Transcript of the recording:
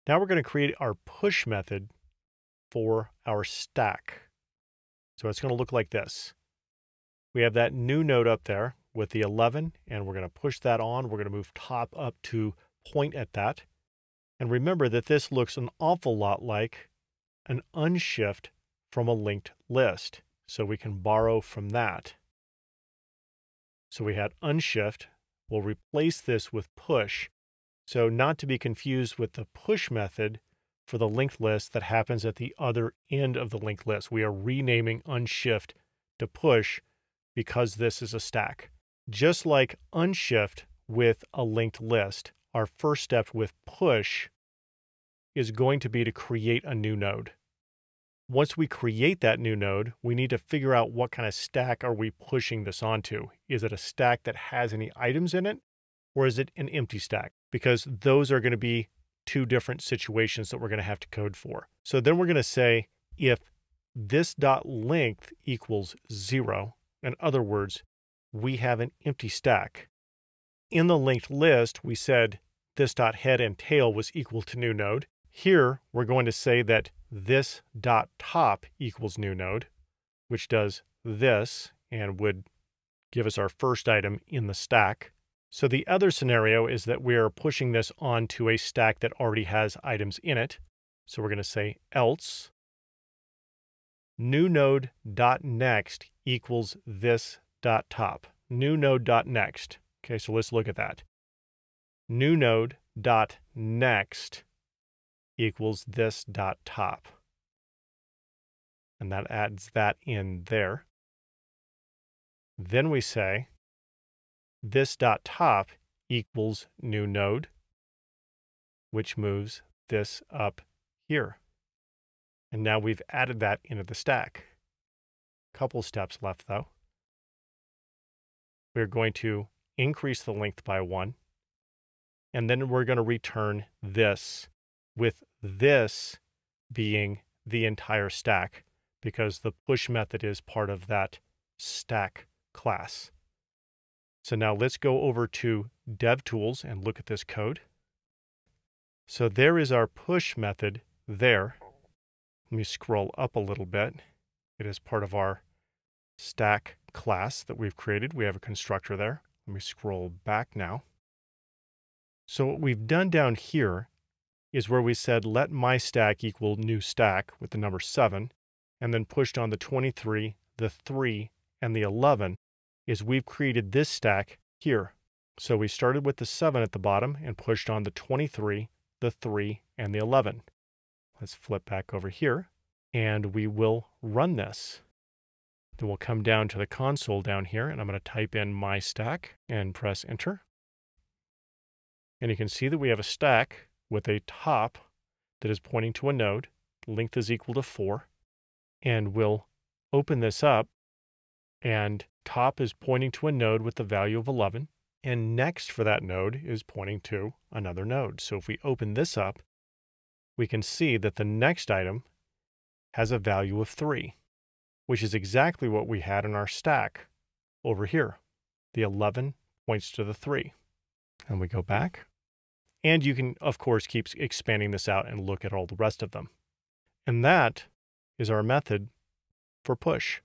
Now we're going to create our push method for our stack. So it's going to look like this. We have that new node up there with the 11, and we're going to push that on. We're going to move top up to point at that. And remember that this looks an awful lot like an unshift from a linked list. So we can borrow from that. So we had unshift. We'll replace this with push. So not to be confused with the push method for the linked list that happens at the other end of the linked list. We are renaming unshift to push because this is a stack. Just like unshift with a linked list, our first step with push is going to be to create a new node. Once we create that new node, we need to figure out what kind of stack are we pushing this onto. Is it a stack that has any items in it, or is it an empty stack? Because those are going to be two different situations that we're going to have to code for. So then we're going to say if this dot length equals 0, in other words, we have an empty stack. In the linked list, we said this dot head and tail was equal to new node. Here, we're going to say that this dot top equals new node, which does this and would give us our first item in the stack. So the other scenario is that we are pushing this onto a stack that already has items in it. So we're going to say else new node dot next equals this dot top. New node dot next. Okay, so let's look at that. New node dot next equals this dot top. And that adds that in there. Then we say this dot top equals new node, which moves this up here. And now we've added that into the stack. Couple steps left though. We're going to increase the length by 1, and then we're going to return this, with this being the entire stack, because the push method is part of that stack class. So now let's go over to DevTools and look at this code. So there is our push method there. Let me scroll up a little bit. It is part of our stack class that we've created. We have a constructor there. Let me scroll back now. So what we've done down here is where we said let my stack equal new stack with the number 7, and then pushed on the 23, the 3, and the 11, is we've created this stack here. So we started with the 7 at the bottom and pushed on the 23, the 3, and the 11. Let's flip back over here, and we will run this. Then we'll come down to the console down here, and I'm going to type in my stack and press enter. And you can see that we have a stack with a top that is pointing to a node. Length is equal to 4. And we'll open this up, and top is pointing to a node with the value of 11. And next for that node is pointing to another node. So if we open this up, we can see that the next item has a value of 3. Which is exactly what we had in our stack over here. The 11 points to the 3. And we go back. And you can, of course, keep expanding this out and look at all the rest of them. And that is our method for push.